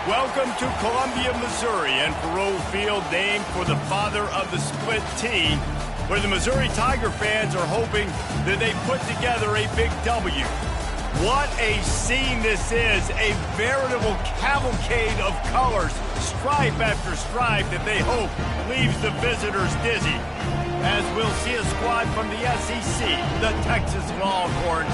Welcome to Columbia, Missouri, and Faroe Field, named for the father of the split T, where the Missouri Tiger fans are hoping that they put together a big W. What a scene this is, a veritable cavalcade of colors, stripe after stripe that they hope leaves the visitors dizzy. As we'll see a squad from the SEC, the Texas Longhorns,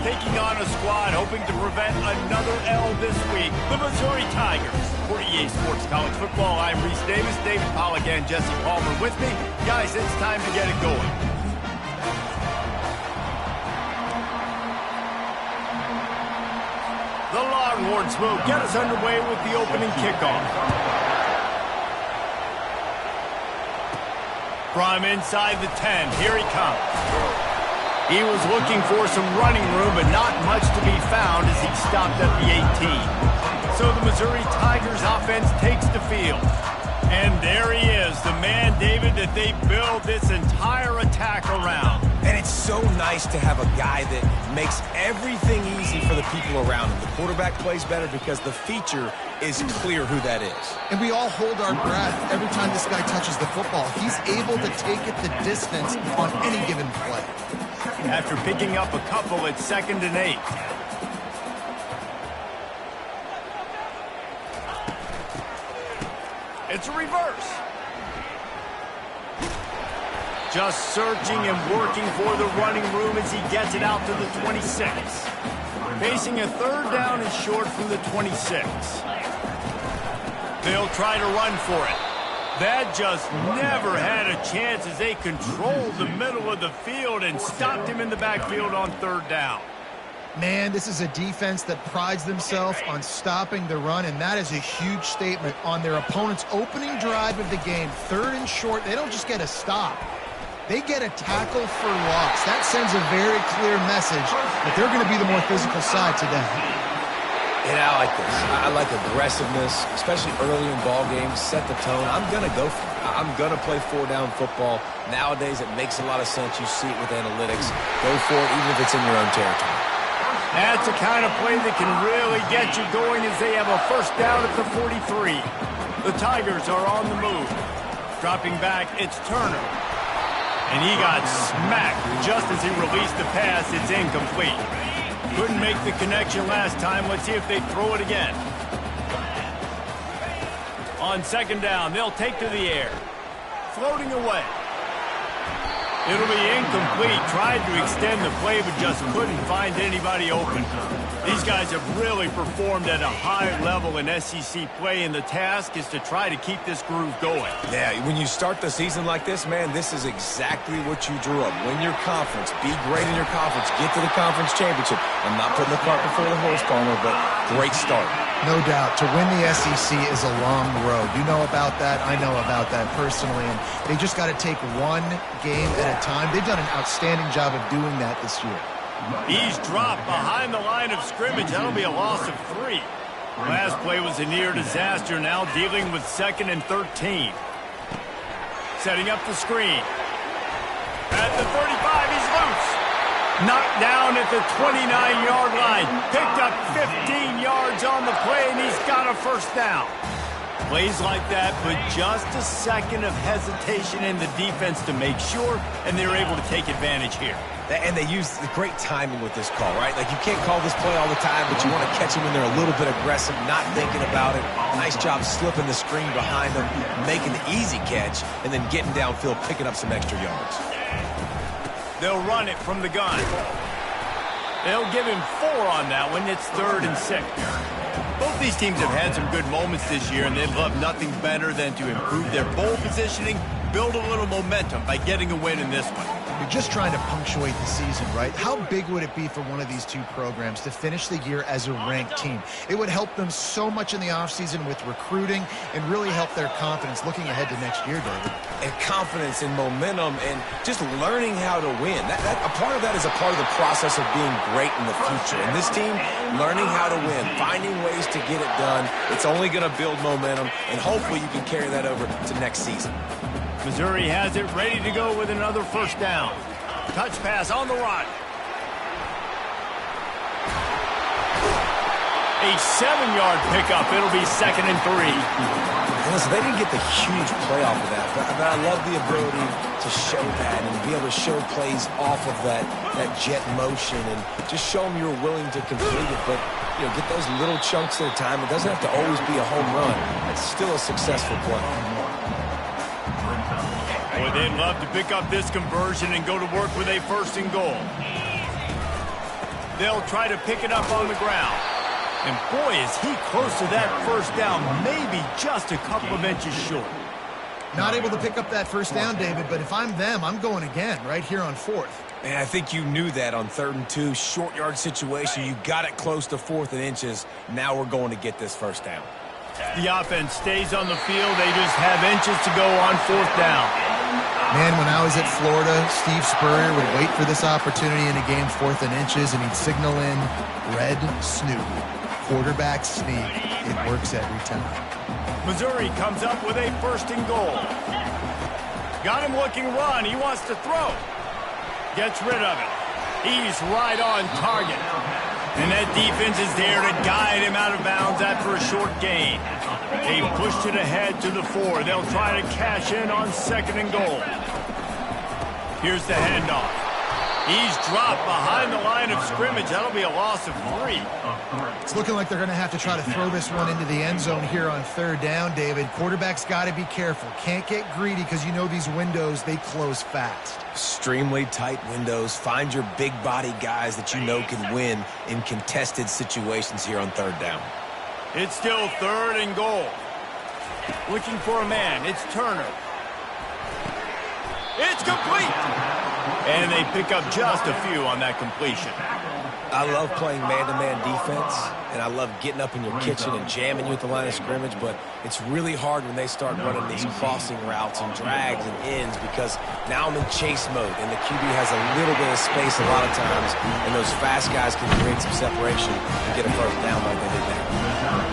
taking on a squad hoping to prevent another L this week, the Missouri Tigers. For EA Sports College Football, I'm Reese Davis, David Pollack, and Jesse Palmer with me. Guys, it's time to get it going. The Longhorns will get us underway with the opening kickoff. From inside the 10, here he comes. He was looking for some running room, but not much to be found as he stopped at the 18. So the Missouri Tigers offense takes the field. And there he is, the man, David, that they build this entire attack around. And it's so nice to have a guy that makes everything easy for the people around him. The quarterback plays better because the feature is clear who that is. And we all hold our breath every time this guy touches the football. He's able to take it the distance on any given play. After picking up a couple, it's 2nd and 8. It's a reverse. Just searching and working for the running room as he gets it out to the 26. Facing a 3rd down and short from the 26. They'll try to run for it. That just never had a chance as they controlled the middle of the field and stopped him in the backfield on 3rd down. Man, this is a defense that prides themselves on stopping the run, and that is a huge statement on their opponent's opening drive of the game. 3rd and short, they don't just get a stop. They get a tackle for loss. That sends a very clear message that they're going to be the more physical side today. Yeah, I like this. I like aggressiveness, especially early in ball games. Set the tone. I'm going to go for it. I'm going to play 4-down football. Nowadays, it makes a lot of sense. You see it with analytics. Go for it, even if it's in your own territory. That's the kind of play that can really get you going as they have a 1st down at the 43. The Tigers are on the move. Dropping back, it's Turner. And he got smacked just as he released the pass. It's incomplete. Couldn't make the connection last time. Let's see if they throw it again. On 2nd down, they'll take to the air. Floating away. It'll be incomplete. Tried to extend the play, but just couldn't find anybody open. These guys have really performed at a high level in SEC play, and the task is to try to keep this groove going. Yeah, when you start the season like this, man, this is exactly what you drew up. Win your conference. Be great in your conference. Get to the conference championship. I'm not putting the cart before the horse, Palmer, but great start. No doubt. To win the SEC is a long road. You know about that. I know about that personally. And they just got to take one game at a time. They've done an outstanding job of doing that this year. He's dropped behind the line of scrimmage. That'll be a loss of 3. Last play was a near disaster. Now dealing with 2nd and 13. Setting up the screen. At the 35, he's loose. Knocked down at the 29-yard line. Picked up 15 yards on the play, and he's got a 1st down. Plays like that, but just a second of hesitation in the defense to make sure, and they're able to take advantage here. And they use the great timing with this call, right? Like, you can't call this play all the time, but you want to catch them when they're a little bit aggressive, not thinking about it. Nice job slipping the screen behind them, making the easy catch, and then getting downfield, picking up some extra yards. They'll run it from the gun. They'll give him 4 on that one. It's 3rd and 6. Both these teams have had some good moments this year, and they'd love nothing better than to improve their bowl positioning, build a little momentum by getting a win in this one. You're just trying to punctuate the season, right? How big would it be for one of these two programs to finish the year as a ranked team? It would help them so much in the offseason with recruiting and really help their confidence looking ahead to next year, David. And confidence and momentum and just learning how to win. A part of that is a part of the process of being great in the future. And this team, learning how to win, finding ways to get it done. It's only going to build momentum, and hopefully you can carry that over to next season. Missouri has it ready to go with another 1st down. Touch pass on the run. A 7-yard pickup. It'll be 2nd and 3. Listen, they didn't get the huge play off of that, but I love the ability to show that and be able to show plays off of that jet motion and just show them you're willing to complete it. But, you know, get those little chunks at a time. It doesn't have to always be a home run. It's still a successful play. Boy, they'd love to pick up this conversion and go to work with a 1st and goal. They'll try to pick it up on the ground. And boy, is he close to that 1st down, maybe just a couple of inches short. Not able to pick up that 1st down, David, but if I'm them, I'm going again right here on 4th. And I think you knew that on 3rd and 2, short yard situation. You got it close to 4th and inches. Now we're going to get this 1st down. The offense stays on the field. They just have inches to go on 4th down. Man, when I was at Florida, Steve Spurrier would wait for this opportunity in a game 4th and inches, and he'd signal in red snoot. Quarterback sneak. It works every time. Missouri comes up with a 1st and goal. Got him looking run. He wants to throw. Gets rid of it. He's right on target. And that defense is there to guide him out of bounds after a short gain. They pushed it ahead to the 4. They'll try to cash in on 2nd and goal. Here's the handoff. He's dropped behind the line of scrimmage. That'll be a loss of 3. It's looking like they're going to have to try to throw this one into the end zone here on 3rd down, David. Quarterback's got to be careful. Can't get greedy because you know these windows, they close fast. Extremely tight windows. Find your big body guys that you know can win in contested situations here on 3rd down. It's still 3rd and goal. Looking for a man. It's Turner. It's complete. And they pick up just a few on that completion. I love playing man-to-man defense, and I love getting up in your kitchen and jamming you at the line of scrimmage, but it's really hard when they start running these crossing routes and drags and ends because now I'm in chase mode, and the QB has a little bit of space a lot of times, and those fast guys can create some separation and get a 1st down like they did there.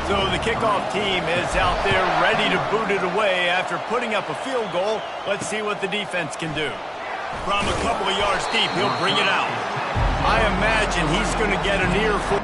So the kickoff team is out there ready to boot it away after putting up a field goal. Let's see what the defense can do. From a couple of yards deep, he'll bring it out. I imagine he's going to get a near full.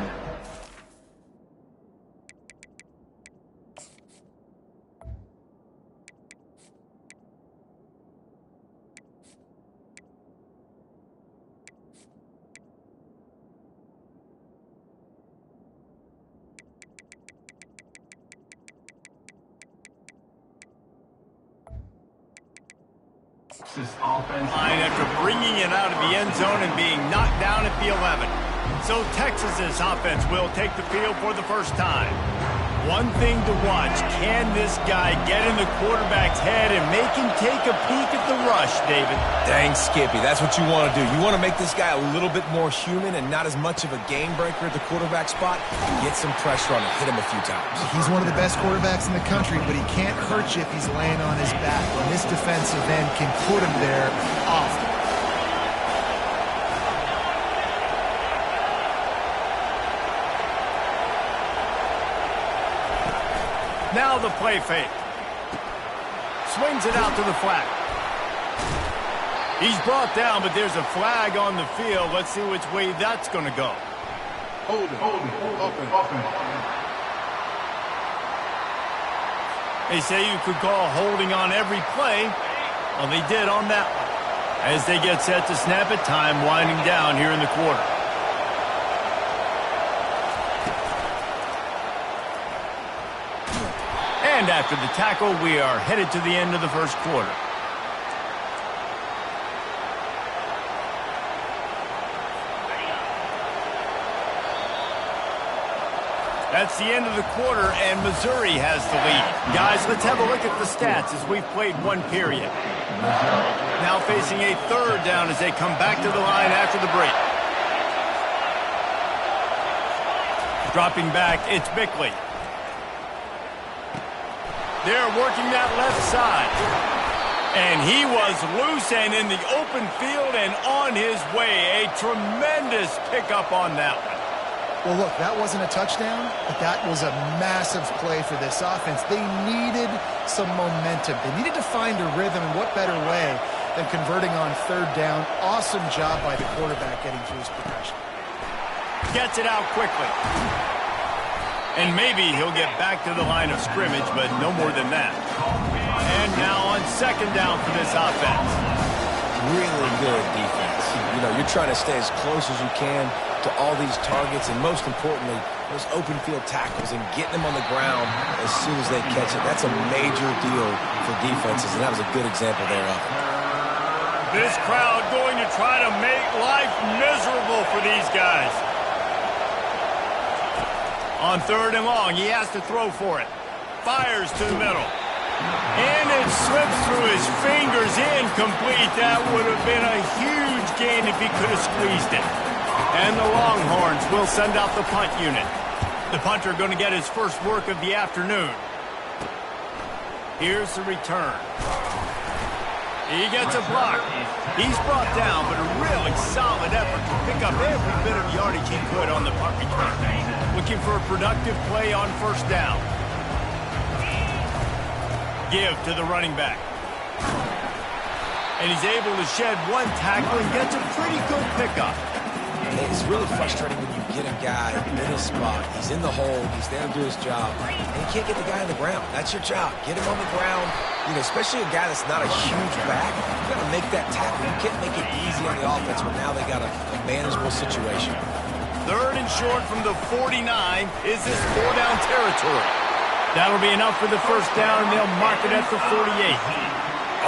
Line after bringing it out of the end zone and being knocked down at the 11. So Texas's offense will take the field for the 1st time. One thing to watch, can this guy get in the quarterback's head and make him take a peek at the rush, David? Dang, Skippy, that's what you want to do. You want to make this guy a little bit more human and not as much of a game breaker at the quarterback spot and get some pressure on him, hit him a few times. He's one of the best quarterbacks in the country, but he can't hurt you if he's laying on his back. And this defensive end can put him there often. Now the play fake. Swings it out to the flat. He's brought down, but there's a flag on the field. Let's see which way that's going to go. Hold it. Open. They say you could call holding on every play. Well, they did on that one. As they get set to snap it, time winding down here in the quarter. And after the tackle, we are headed to the end of the 1st quarter. That's the end of the quarter, and Missouri has the lead. Guys, let's have a look at the stats as we've played one period. Now facing a 3rd down as they come back to the line after the break. Dropping back, it's Bickley. They're working that left side. And he was loose and in the open field and on his way. A tremendous pickup on that one. Well, look, that wasn't a touchdown, but that was a massive play for this offense. They needed some momentum. They needed to find a rhythm, and what better way than converting on 3rd down. Awesome job by the quarterback getting through his progression. Gets it out quickly. And maybe he'll get back to the line of scrimmage, but no more than that. And now on second down for this offense. Really good defense. You know, you're trying to stay as close as you can to all these targets, and most importantly, those open field tackles and getting them on the ground as soon as they catch it. That's a major deal for defenses, and that was a good example there of it. This crowd going to try to make life miserable for these guys. On third and long, he has to throw for it. Fires to the middle. And it slips through his fingers, incomplete. That would have been a huge gain if he could have squeezed it. And the Longhorns will send out the punt unit. The punter going to get his first work of the afternoon. Here's the return. He gets a block. He's brought down, but a really solid effort to pick up every bit of yardage he could on the punt return. Looking for a productive play on first down. Give to the running back. And he's able to shed one tackle and gets a pretty good pickup. It's really frustrating when you get a guy in his spot. He's in the hole. He's there to do his job. And you can't get the guy on the ground. That's your job. Get him on the ground. You know, especially a guy that's not a huge back. You got to make that tackle. You can't make it easy on the offense when now they got a manageable situation. Third and short from the 49 is this four-down territory. That'll be enough for the first down, and they'll mark it at the 48.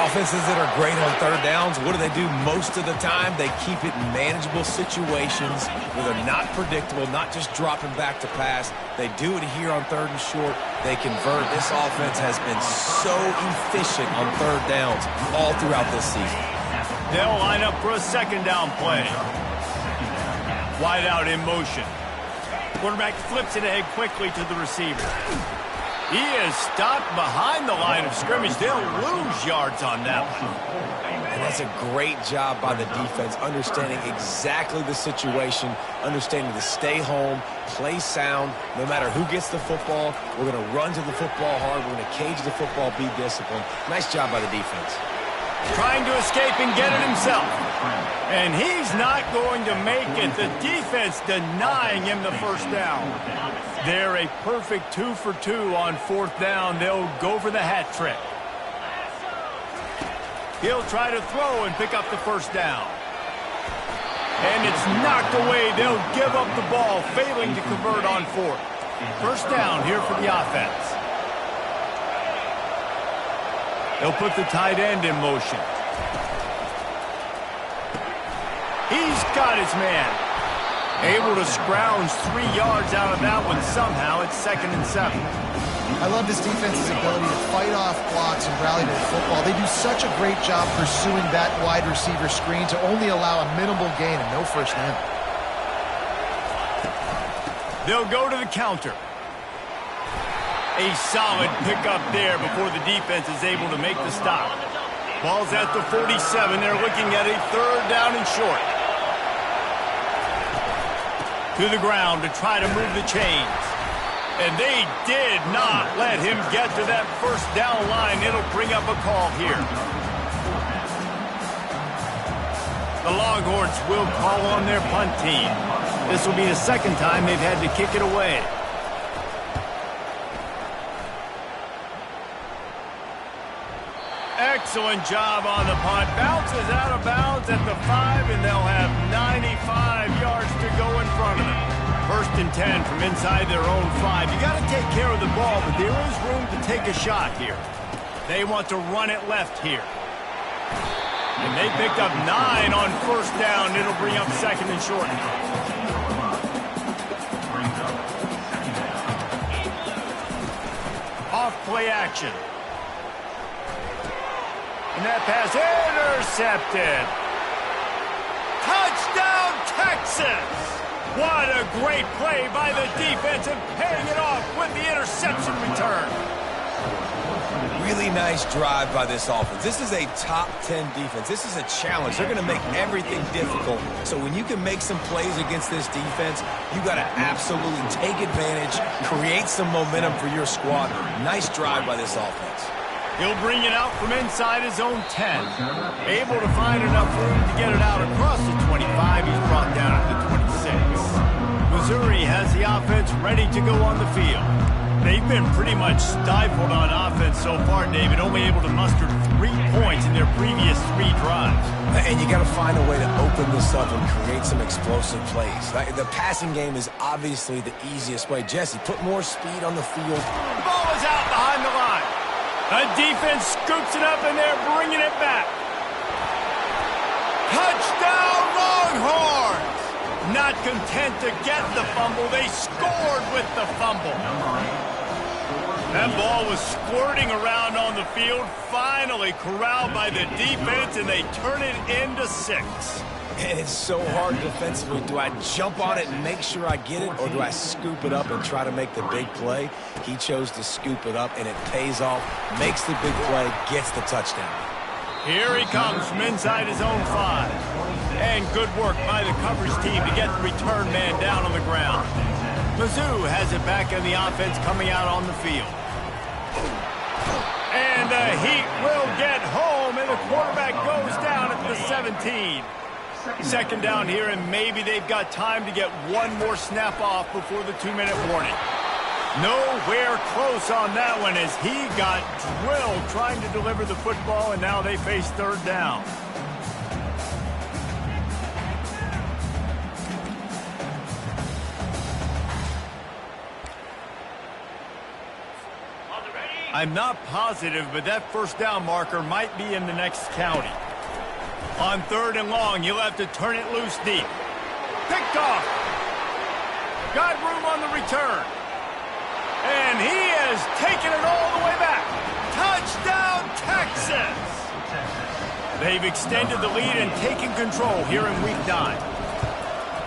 Offenses that are great on third downs, what do most of the time? They keep it in manageable situations where they're not predictable, not just dropping back to pass. They do it here on third and short. They convert. This offense has been so efficient on third downs all throughout this season. They'll line up for a second down play. Wide out in motion. Quarterback flips it ahead quickly to the receiver. He is stopped behind the line of scrimmage. They'll lose yards on that one. And that's a great job by the defense, understanding exactly the situation, understanding to stay home, play sound. No matter who gets the football, we're going to run to the football hard. We're going to cage the football, be disciplined. Nice job by the defense. Trying to escape and get it himself. And he's not going to make it. The defense denying him the first down. They're a perfect 2 for 2 on fourth down. They'll go for the hat trick. He'll try to throw and pick up the first down. And it's knocked away. They'll give up the ball, failing to convert on fourth. First down here for the offense. They'll put the tight end in motion. He's got his man. Able to scrounge 3 yards out of that one somehow. It's 2nd and 7. I love this defense's ability to fight off blocks and rally to the football. They do such a great job pursuing that wide receiver screen to only allow a minimal gain and no first down. They'll go to the counter. A solid pickup there before the defense is able to make the stop. Ball's at the 47. They're looking at a third down and short. To the ground to try to move the chains. And they did not let him get to that first down line. It'll bring up a call here. The Longhorns will call on their punt team. This will be the second time they've had to kick it away. Excellent job on the punt. Bounces out of bounds at the 5, and they'll have 95 yards to go in front of them. First and 10 from inside their own 5. You got to take care of the ball, but there is room to take a shot here. They want to run it left here. And they picked up 9 on first down. It'll bring up 2nd and short. Off play action. And that pass intercepted. Touchdown, Texas! What a great play by the defense and paying it off with the interception return. Really nice drive by this offense. This is a top 10 defense. This is a challenge. They're going to make everything difficult. So when you can make some plays against this defense, you got to absolutely take advantage, create some momentum for your squad. Nice drive by this offense. He'll bring it out from inside his own 10. Able to find enough room to get it out across the 25. He's brought down at the 26. Missouri has the offense ready to go on the field. They've been pretty much stifled on offense so far, David, only able to muster 3 points in their previous 3 drives. And you got to find a way to open this up and create some explosive plays. The passing game is obviously the easiest way. Jesse, put more speed on the field. The ball is out behind the line. A defense scoops it up, and they're bringing it back. Touchdown, Longhorns! Not content to get the fumble, they scored with the fumble. That ball was squirting around on the field, finally corralled by the defense, and they turn it into 6. And it's so hard defensively. Do I jump on it and make sure I get it, or do I scoop it up and try to make the big play? He chose to scoop it up, and it pays off, makes the big play, gets the touchdown. Here he comes from inside his own 5. And good work by the coverage team to get the return man down on the ground. Mizzou has it back in the offense coming out on the field. And the Heat will get home, and the quarterback goes down at the 17. Second down here, and maybe they've got time to get one more snap off before the 2-minute warning. Nowhere close on that one as he got drilled trying to deliver the football, and now they face third down. I'm not positive, but that first down marker might be in the next county. On 3rd and long, you'll have to turn it loose deep. Picked off. Got room on the return. And he has taken it all the way back. Touchdown, Texas! They've extended the lead and taken control here in Week 9.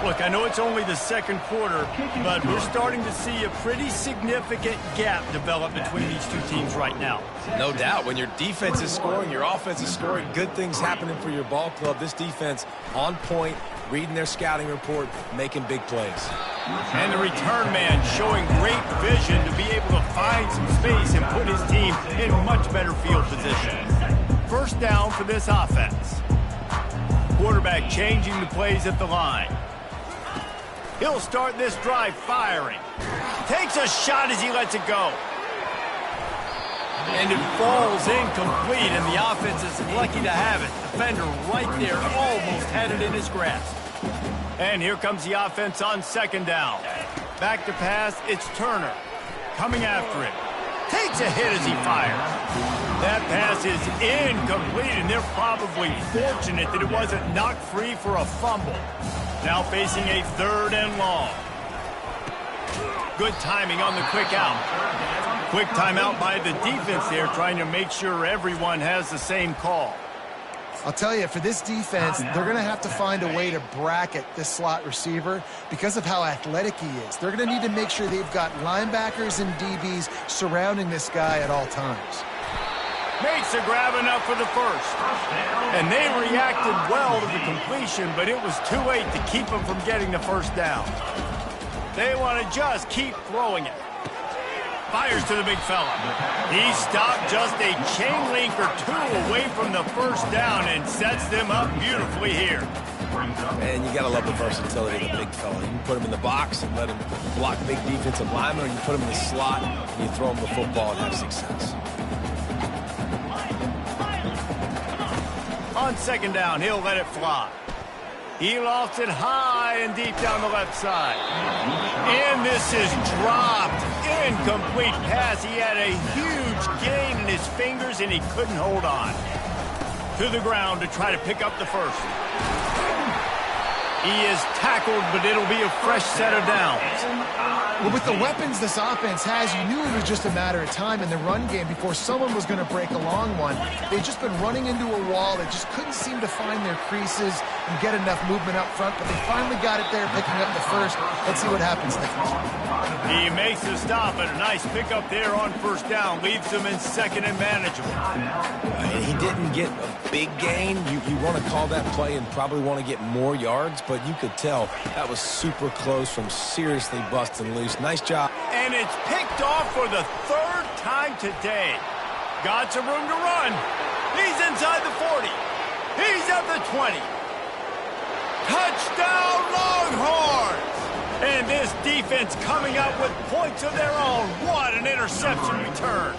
Look, I know it's only the second quarter, but we're starting to see a pretty significant gap develop between these two teams right now. No doubt. When your defense is scoring, your offense is scoring, good things happening for your ball club. This defense on point, reading their scouting report, making big plays. And the return man showing great vision to be able to find some space and put his team in much better field position. First down for this offense. Quarterback changing the plays at the line. He'll start this drive firing. Takes a shot as he lets it go. And it falls incomplete, and the offense is lucky to have it. Defender right there almost had it in his grasp. And here comes the offense on second down. Back to pass, it's Turner. Coming after him. Takes a hit as he fires. That pass is incomplete, and they're probably fortunate that it wasn't knocked free for a fumble. Now facing a 3rd and long. Good timing on the quick out. Quick timeout by the defense there, trying to make sure everyone has the same call. I'll tell you, for this defense, they're going to have to find a way to bracket this slot receiver because of how athletic he is. They're going to need to make sure they've got linebackers and DBs surrounding this guy at all times. Makes a grab enough for the first. And they reacted well to the completion, but it was too late to keep them from getting the first down. They want to just keep throwing it. Fires to the big fella. He stopped just a chain link or 2 away from the first down and sets them up beautifully here. And you got to love the versatility of the big fella. You can put him in the box and let him block big defensive linemen, or you put him in the slot and you throw him the football and have success. On second down, he'll let it fly. He lofts it high and deep down the left side. And this is dropped. Incomplete pass. He had a huge gain in his fingers, and he couldn't hold on. To the ground to try to pick up the first. He is tackled, but it'll be a fresh set of downs. Well, with the weapons this offense has, you knew it was just a matter of time in the run game before someone was going to break a long one. They've just been running into a wall. They just couldn't seem to find their creases and get enough movement up front, but they finally got it there, picking up the first. Let's see what happens next. He makes the stop, and a nice pickup there on first down. Leaves them in second and manageable. And he didn't get a big gain. You want to call that play and probably want to get more yards, but you could tell that was super close from seriously busting loose. Nice job. And it's picked off for the 3rd time today. Got some room to run. He's inside the 40. He's at the 20. Touchdown, Longhorns! And this defense coming up with points of their own. What an interception return.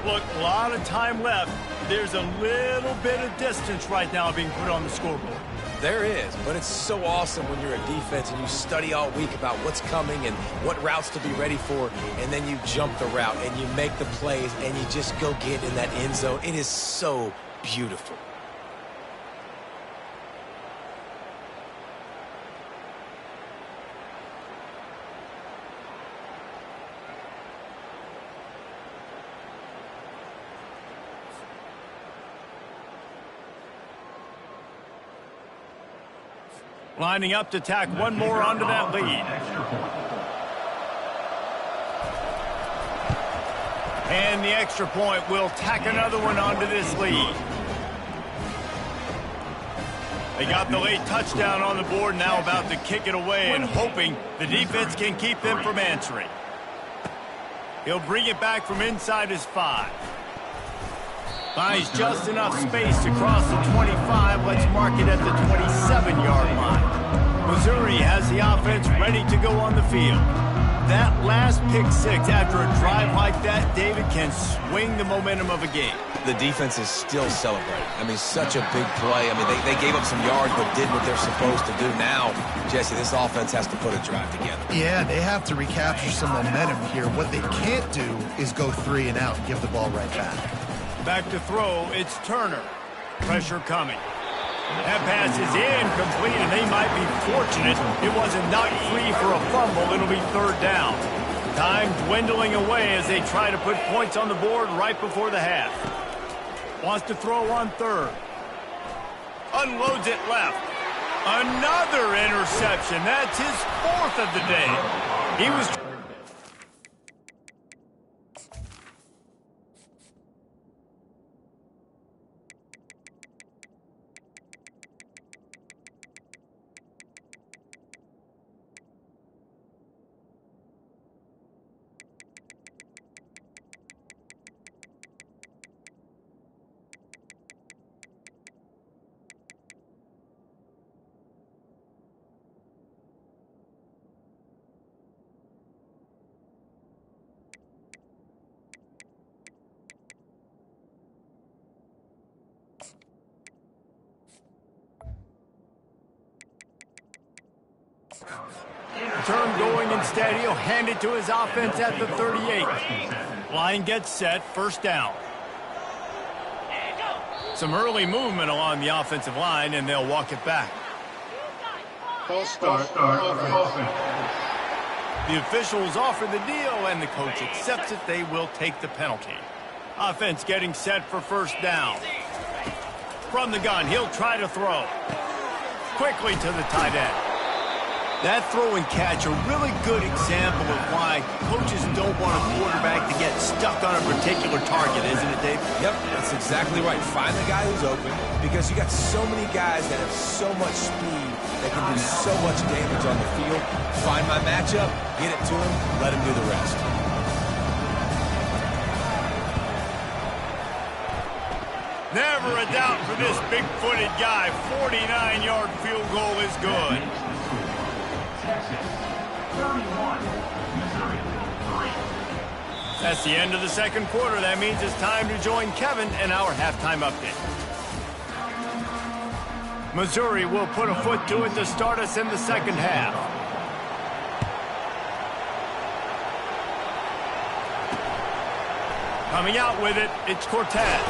Look, a lot of time left. There's a little bit of distance right now being put on the scoreboard. There is, but it's so awesome when you're a defense and you study all week about what's coming and what routes to be ready for, and then you jump the route and you make the plays and you just go get in that end zone. It is so beautiful. Lining up to tack one more onto that lead. And the extra point will tack another one onto this lead. They got the late touchdown on the board, now about to kick it away and hoping the defense can keep them from answering. He'll bring it back from inside his 5. Finds just enough space to cross the 25. Let's mark it at the 27-yard line. Missouri has the offense ready to go on the field. That last pick 6 after a drive like that, David, can swing the momentum of a game. The defense is still celebrating. I mean, such a big play. I mean, they gave up some yards but did what they're supposed to do. Now, Jesse, this offense has to put a drive together. Yeah, they have to recapture some momentum here. What they can't do is go 3 and out and give the ball right back. Back to throw, it's Turner. Pressure coming. That pass is incomplete, and they might be fortunate it wasn't knocked free for a fumble. It'll be 3rd down. Time dwindling away as they try to put points on the board right before the half. Wants to throw on 3rd. Unloads it left. Another interception. That's his 4th of the day. He was... Turn going instead. He'll hand it to his offense at the 38. Line gets set. 1st down. Some early movement along the offensive line, and they'll walk it back. False start. Offense. The officials offer the deal, and the coach accepts it. They will take the penalty. Offense getting set for 1st down. From the gun, he'll try to throw. Quickly to the tight end. That throw and catch, a really good example of why coaches don't want a quarterback to get stuck on a particular target, isn't it, Dave? Yep, that's exactly right. Find the guy who's open, because you got so many guys that have so much speed that can do so much damage on the field. Find my matchup, get it to him, let him do the rest. Never a doubt for this big-footed guy. 49-yard field goal is good. That's the end of the 2nd quarter. That means it's time to join Kevin in our halftime update. Missouri will put a foot to it to start us in the 2nd half. Coming out with it, it's Cortez.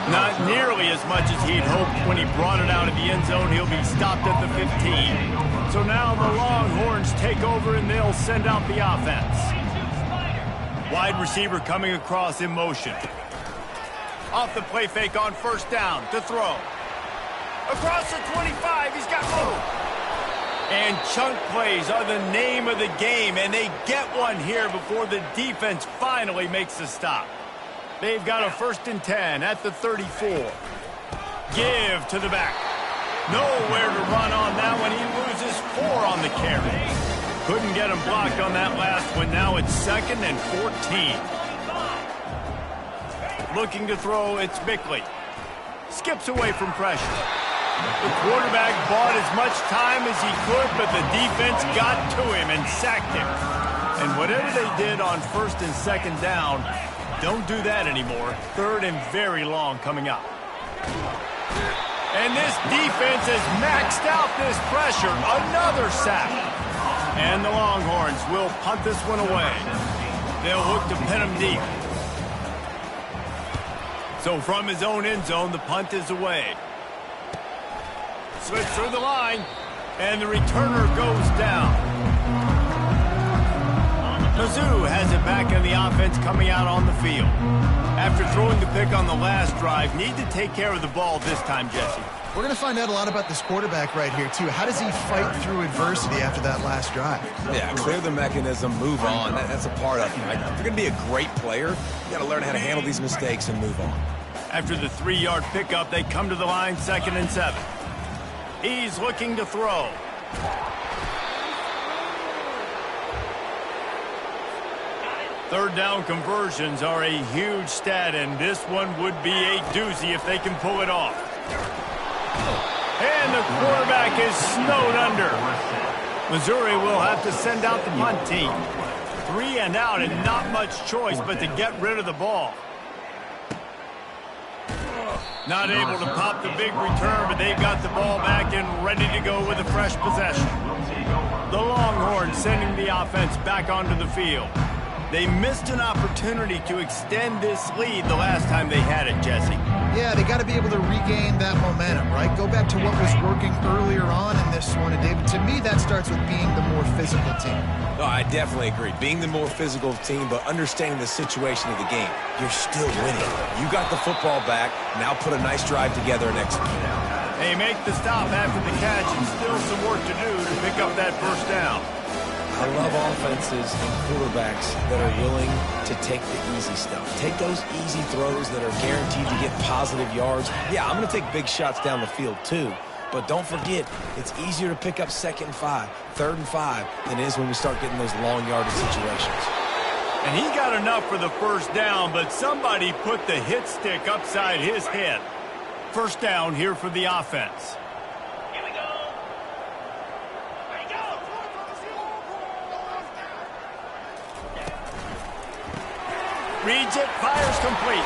Not nearly as much as he'd hoped when he brought it out of the end zone. He'll be stopped at the 15. So now the Longhorns take over and they'll send out the offense. Wide receiver coming across in motion. Off the play fake on 1st down to throw. Across the 25, he's got room. And chunk plays are the name of the game, and they get one here before the defense finally makes the stop. They've got a 1st and 10 at the 34. Give to the back. Nowhere to run on that one. He loses 4 on the carry. Couldn't get him blocked on that last one. Now it's 2nd and 14. Looking to throw, it's Bickley. Skips away from pressure. The quarterback bought as much time as he could, but the defense got to him and sacked him. And whatever they did on first and second down, don't do that anymore. Third and very long coming up. And this defense has maxed out this pressure. Another sack. And the Longhorns will punt this one away. They'll look to pin him deep. So from his own end zone, the punt is away. Switch through the line, and the returner goes down. Mizzou has it back in the offense coming out on the field. After throwing the pick on the last drive, need to take care of the ball this time, Jesse. We're going to find out a lot about this quarterback right here, too. How does he fight through adversity after that last drive? Yeah, clear the mechanism, move on. That's a part of it. Right? If you're going to be a great player, you got to learn how to handle these mistakes and move on. After the 3-yard pickup, they come to the line, 2nd and 7. He's looking to throw. Third down conversions are a huge stat, and this one would be a doozy if they can pull it off. And the quarterback is snowed under. Missouri will have to send out the punt team. 3 and out and not much choice but to get rid of the ball. Not able to pop the big return, but they've got the ball back and ready to go with a fresh possession. The Longhorns sending the offense back onto the field. They missed an opportunity to extend this lead the last time they had it, Jesse. Yeah, they got to be able to regain that momentum, right? Go back to what was working earlier on in this one. And David, to me, that starts with being the more physical team. No, I definitely agree. Being the more physical team, but understanding the situation of the game. You're still winning. You got the football back. Now put a nice drive together and execute. They make the stop after the catch, and still some work to do to pick up that first down. I love offenses and quarterbacks that are willing to take the easy stuff. Take those easy throws that are guaranteed to get positive yards. Yeah, I'm going to take big shots down the field too. But don't forget, it's easier to pick up 2nd and 5, 3rd and 5 than it is when we start getting those long yardage situations. And he got enough for the first down, but somebody put the hit stick upside his head. First down here for the offense. Reads it, fires complete.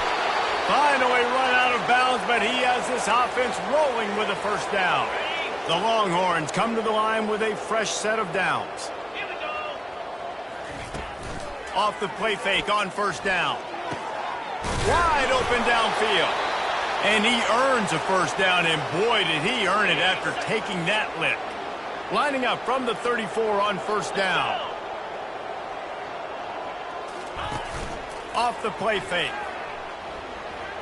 Finally run out of bounds, but he has this offense rolling with a first down. The Longhorns come to the line with a fresh set of downs. Off the play fake on first down. Wide open downfield. And he earns a first down, and boy, did he earn it after taking that lick. Lining up from the 34 on first down. Off the play fake.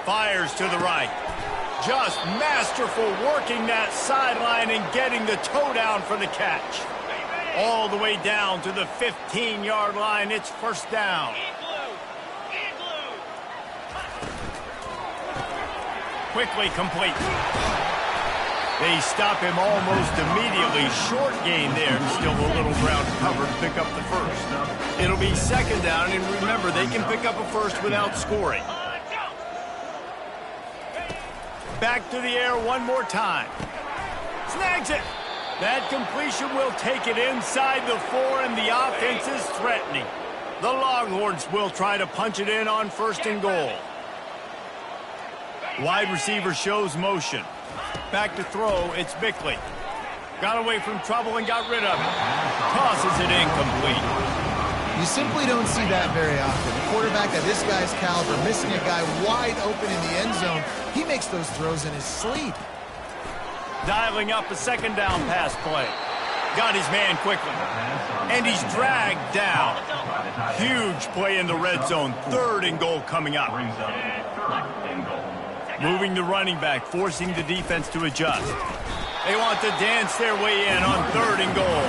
Fires to the right. Just masterful working that sideline and getting the toe down for the catch. All the way down to the 15-yard line. It's first down. Quickly complete. They stop him almost immediately. Short gain there. Still a little ground cover to pick up the first. It'll be 2nd down, and remember, they can pick up a first without scoring. Back to the air one more time. Snags it. That completion will take it inside the 4, and the offense is threatening. The Longhorns will try to punch it in on 1st and goal. Wide receiver shows motion. Back to throw, it's Bickley. Got away from trouble and got rid of it. Tosses it incomplete. You simply don't see that very often. A quarterback at this guy's caliber, missing a guy wide open in the end zone, he makes those throws in his sleep. Dialing up a 2nd down pass play. Got his man quickly. And he's dragged down. Huge play in the red zone. 3rd and goal coming up. Moving the running back, forcing the defense to adjust. They want to dance their way in on 3rd and goal.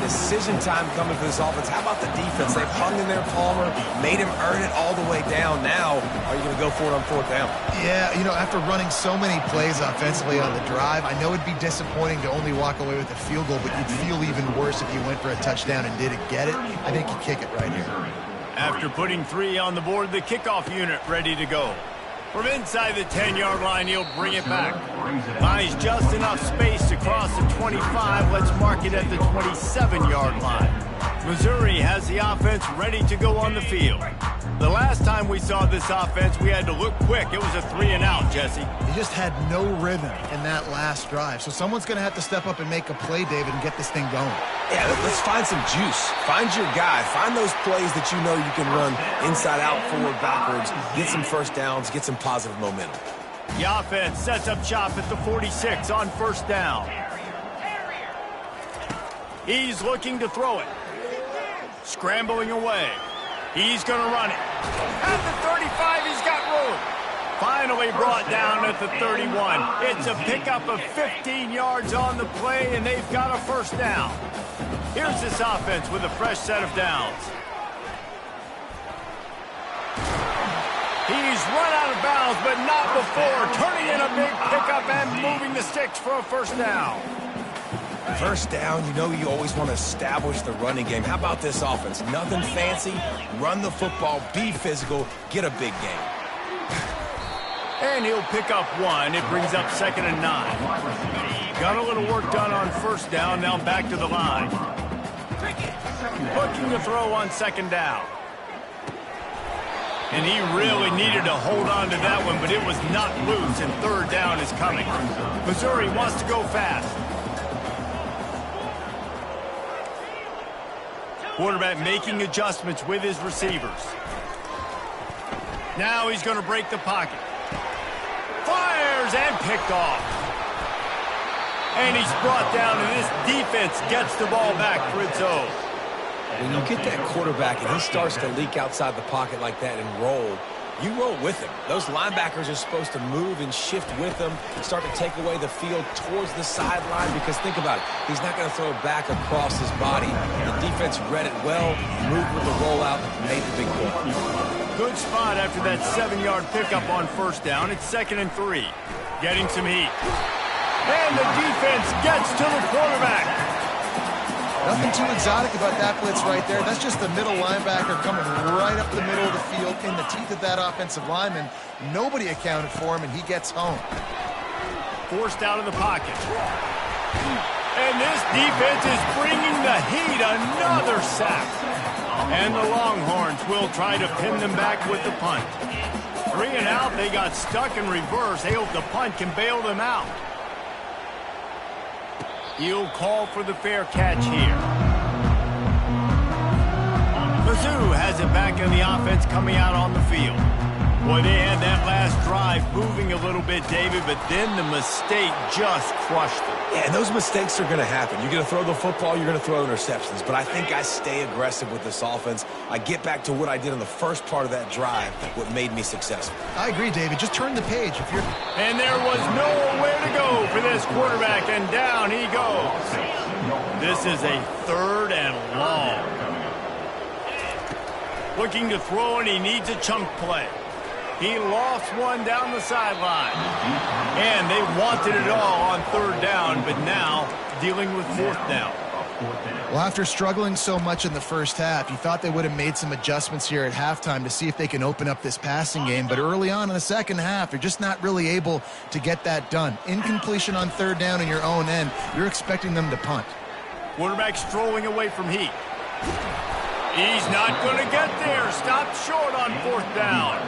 Decision time coming for this offense. How about the defense? They've hung in their Palmer, made him earn it all the way down. Now, are you going to go for it on 4th down? Yeah, you know, after running so many plays offensively on the drive, I know it'd be disappointing to only walk away with a field goal, but you'd feel even worse if you went for a touchdown and didn't get it. I think you kick it right here. After putting 3 on the board, the kickoff unit ready to go. From inside the 10-yard line, he'll bring it back. Finds just enough space to cross the 25. Let's mark it at the 27-yard line. Missouri has the offense ready to go on the field. The last time we saw this offense, we had to look quick. It was a 3-and-out, Jesse. They just had no rhythm in that last drive. So someone's going to have to step up and make a play, David, and get this thing going. Yeah, let's find some juice. Find your guy. Find those plays that you know you can run inside out, forward, backwards, get some first downs, get some positive momentum. The offense sets up shop at the 46 on first down. He's looking to throw it. Scrambling away. He's going to run it. At the 35, he's got room. Finally brought down at the 31. It's a pickup of 15 yards on the play, and they've got a first down. Here's this offense with a fresh set of downs. He's run out of bounds, but not before. Turning in a big pickup and moving the sticks for a first down. First down, you know you always want to establish the running game. How about this offense? Nothing fancy. Run the football, be physical, get a big game. And he'll pick up one. It brings up 2nd and 9. Got a little work done on first down. Now back to the line. Looking to throw on 2nd down. And he really needed to hold on to that one, but it was not loose, and 3rd down is coming. Missouri wants to go fast. Quarterback making adjustments with his receivers. Now he's going to break the pocket. Fires and picked off. And he's brought down, and this defense gets the ball back for its own. When you get that quarterback and he starts to leak outside the pocket like that and roll, you roll with him. Those linebackers are supposed to move and shift with him, start to take away the field towards the sideline, because think about it, he's not going to throw it back across his body. The defense read it well, moved with the rollout, made the big play. Good spot after that 7-yard pickup on first down. It's 2nd and 3. Getting some heat. And the defense gets to the quarterback. Nothing too exotic about that blitz right there. That's just the middle linebacker coming right up the middle of the field in the teeth of that offensive lineman. Nobody accounted for him, and he gets home. Forced out of the pocket. And this defense is bringing the heat. Another sack. And the Longhorns will try to pin them back with the punt. 3-and-out. They got stuck in reverse. They hope the punt can bail them out. He'll call for the fair catch here. Mizzou has it back in the offense coming out on the field. Boy, they had that last drive moving a little bit, David, but then the mistake just crushed them. Yeah, and those mistakes are going to happen. You're going to throw the football, you're going to throw interceptions. But I think I stay aggressive with this offense. I get back to what I did in the first part of that drive, what made me successful. I agree, David. Just turn the page. And there was nowhere to go for this quarterback, and down he goes. This is a 3rd and long. Looking to throw, and he needs a chunk play. He lost one down the sideline. And they wanted it all on 3rd down, but now dealing with 4th down. Well, after struggling so much in the first half, you thought they would have made some adjustments here at halftime to see if they can open up this passing game. But early on in the second half, you're just not really able to get that done. Incompletion on 3rd down in your own end, you're expecting them to punt. Quarterback strolling away from heat. He's not going to get there. Stopped short on 4th down.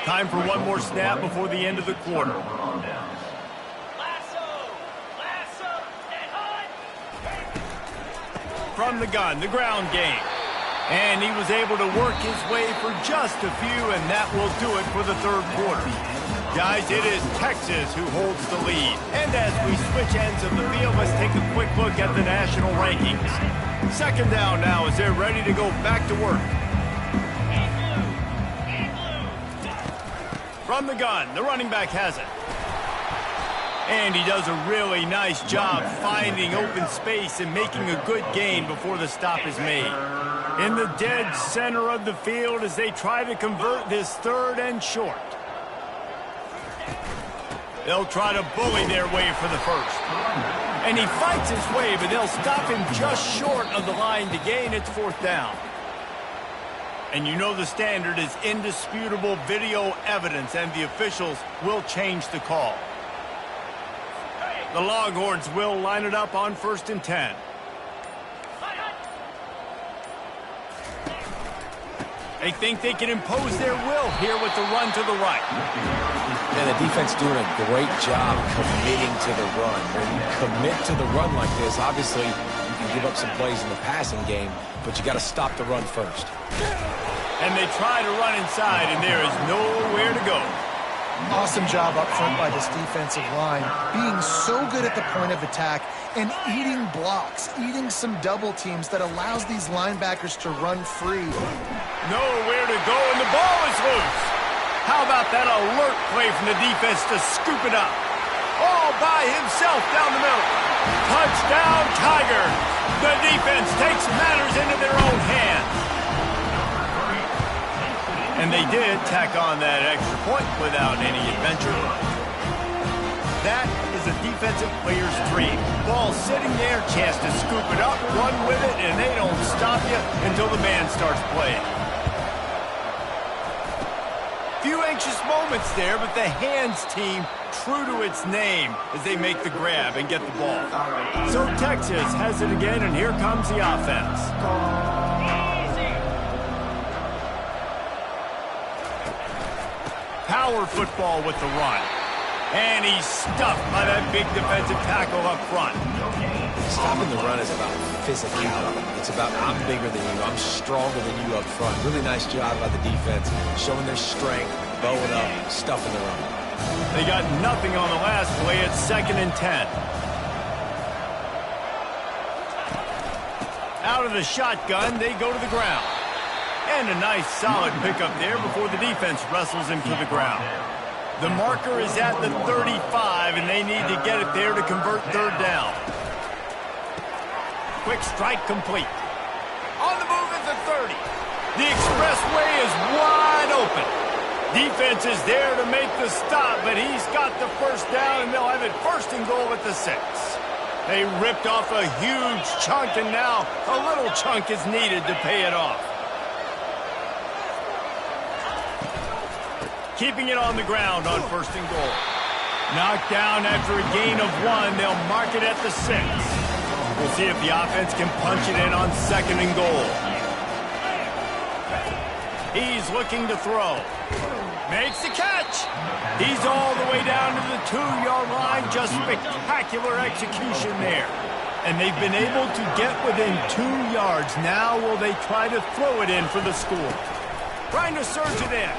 Time for one more snap before the end of the quarter. From the gun, the ground game. And he was able to work his way for just a few, and that will do it for the 3rd quarter. Guys, it is Texas who holds the lead. And as we switch ends of the field, let's take a quick look at the national rankings. 2nd down now as they're ready to go back to work. From the gun, the running back has it. And he does a really nice job finding open space and making a good gain before the stop is made. In the dead center of the field as they try to convert this 3rd and short. They'll try to bully their way for the first. And he fights his way, but they'll stop him just short of the line to gain. It's 4th down. And you know the standard is indisputable video evidence, and the officials will change the call. The Longhorns will line it up on 1st and 10. They think they can impose their will here with the run to the right. And the defense doing a great job committing to the run. When you commit to the run like this, obviously you can give up some plays in the passing game, but you got to stop the run first. And they try to run inside, and there is nowhere to go. Awesome job up front by this defensive line, being so good at the point of attack and eating blocks, eating some double teams that allows these linebackers to run free. Nowhere to go, and the ball is loose. How about that alert play from the defense to scoop it up? All by himself down the middle. Touchdown, Tigers. The defense takes matters into their own hands. And they did tack on that extra point without any adventure. That is a defensive player's dream. Ball sitting there, chance to scoop it up, run with it, and they don't stop you until the band starts playing. Few anxious moments there, but the hands team true to its name as they make the grab and get the ball. So Texas has it again, and here comes the offense. Power football with the run. And he's stuffed by that big defensive tackle up front. Stopping the run is about physicality. It's about I'm bigger than you, I'm stronger than you up front. Really nice job by the defense, showing their strength, bowing up, stuffing the run. They got nothing on the last play. It's 2nd and 10. Out of the shotgun, they go to the ground. And a nice solid pickup there before the defense wrestles him to the ground. The marker is at the 35, and they need to get it there to convert 3rd down. Quick strike complete. On the move at the 30. The expressway is wide open. Defense is there to make the stop, but he's got the 1st down, and they'll have it 1st and goal at the 6. They ripped off a huge chunk, and now a little chunk is needed to pay it off. Keeping it on the ground on 1st and goal. Knocked down after a gain of 1. They'll mark it at the 6. We'll see if the offense can punch it in on 2nd and goal. He's looking to throw. Makes the catch. He's all the way down to the 2-yard line. Just spectacular execution there. And they've been able to get within 2 yards. Now will they try to throw it in for the score? Trying to surge it in.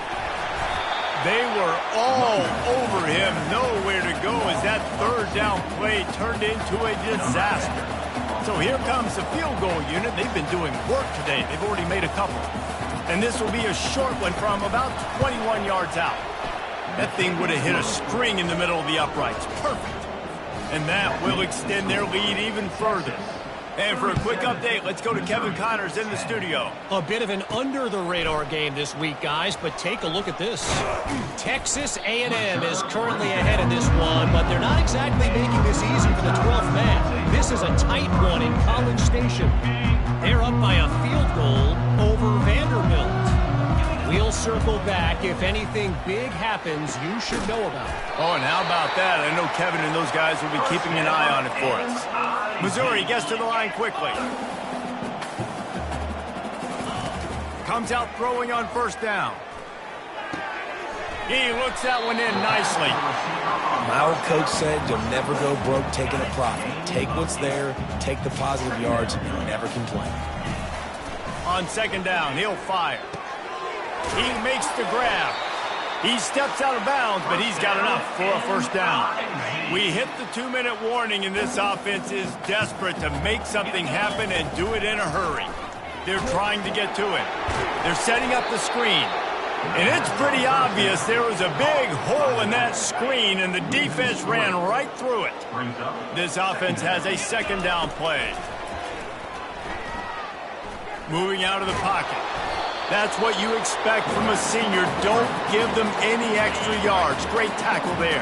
They were all over him, nowhere to go as that 3rd down play turned into a disaster. So here comes the field goal unit. They've been doing work today. They've already made a couple. And this will be a short one from about 21 yards out. That thing would have hit a string in the middle of the uprights. Perfect. And that will extend their lead even further. And for a quick update, let's go to Kevin Connors in the studio. A bit of an under-the-radar game this week, guys, but take a look at this. Texas A&M is currently ahead in this one, but they're not exactly making this easy for the 12th man. This is a tight one in College Station. They're up by a field goal over Vanderbilt. We'll circle back. If anything big happens, you should know about it. Oh, and how about that? I know Kevin and those guys will be keeping an eye on it for us. Missouri gets to the line quickly. Comes out throwing on 1st down. He looks that one in nicely. My old coach said you'll never go broke taking a profit. Take what's there, take the positive yards, and never complain. On 2nd down, he'll fire. He makes the grab. He steps out of bounds, but he's got enough for a 1st down. We hit the 2-minute warning, and this offense is desperate to make something happen and do it in a hurry. They're trying to get to it. They're setting up the screen. And it's pretty obvious there was a big hole in that screen, and the defense ran right through it. This offense has a 2nd down play. Moving out of the pocket. That's what you expect from a senior. Don't give them any extra yards. Great tackle there.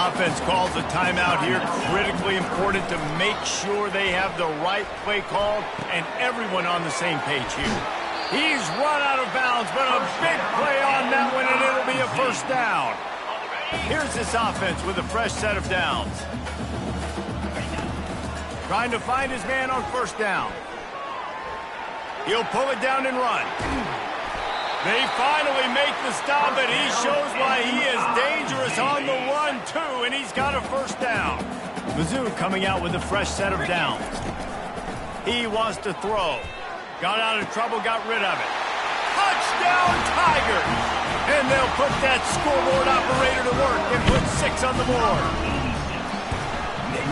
Offense calls a timeout here. Critically important to make sure they have the right play called and everyone on the same page here. He's run out of bounds, but a big play on that one, and it'll be a first down. Here's this offense with a fresh set of downs. Trying to find his man on first down. He'll pull it down and run. They finally make the stop, and he shows why he is dangerous on the run, too, and he's got a first down. Mizzou coming out with a fresh set of downs. He wants to throw. Got out of trouble, got rid of it. Touchdown, Tigers! And they'll put that scoreboard operator to work and put 6 on the board.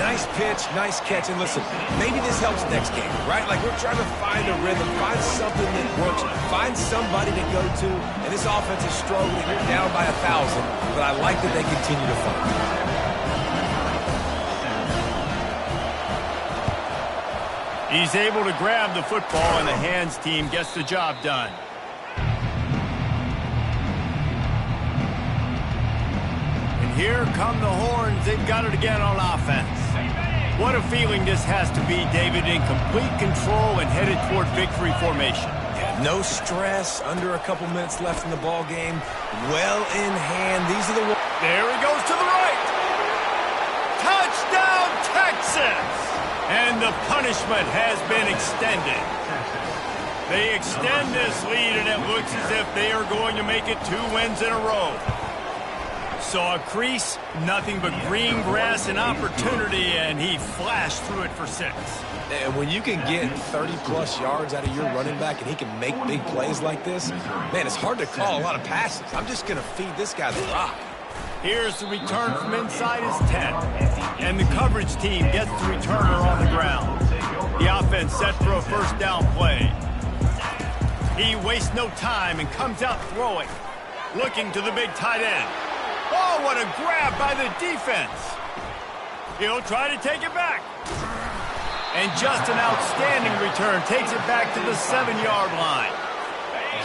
Nice pitch, nice catch, and listen, maybe this helps next game, right? Like, we're trying to find a rhythm, find something that works, find somebody to go to, and this offense is struggling. You're down by 1,000, but I like that they continue to fight. He's able to grab the football, and the hands team gets the job done. And here come the horns. They've got it again on offense. What a feeling this has to be, David, in complete control and headed toward victory formation. No stress, under a couple minutes left in the ball game. Well in hand. These are the... There he goes to the right. Touchdown, Texas! And the punishment has been extended. They extend this lead, and it looks as if they are going to make it 2 wins in a row. Saw a crease, nothing but green grass and opportunity, and he flashed through it for 6. And when you can get 30-plus yards out of your running back and he can make big plays like this, man, it's hard to call a lot of passes. I'm just going to feed this guy the rock. Here's the return from inside his tent. And the coverage team gets the returner on the ground. The offense set for a first down play. He wastes no time and comes out throwing. Looking to the big tight end. Oh, what a grab by the defense. He'll try to take it back. And just an outstanding return. Takes it back to the 7-yard line.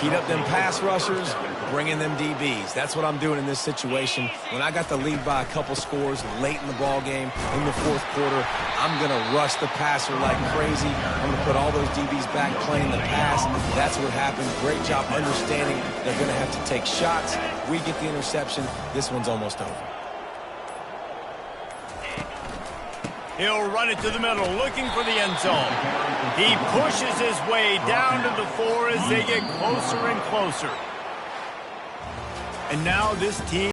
Heat up them pass rushers, bring in them DBs. That's what I'm doing in this situation. When I got the lead by a couple scores late in the ball game, in the fourth quarter, I'm going to rush the passer like crazy. I'm going to put all those DBs back playing the pass. That's what happened. Great job understanding they're going to have to take shots. We get the interception. This one's almost over. He'll run it to the middle, looking for the end zone. He pushes his way down to the 4 as they get closer and closer. And now this team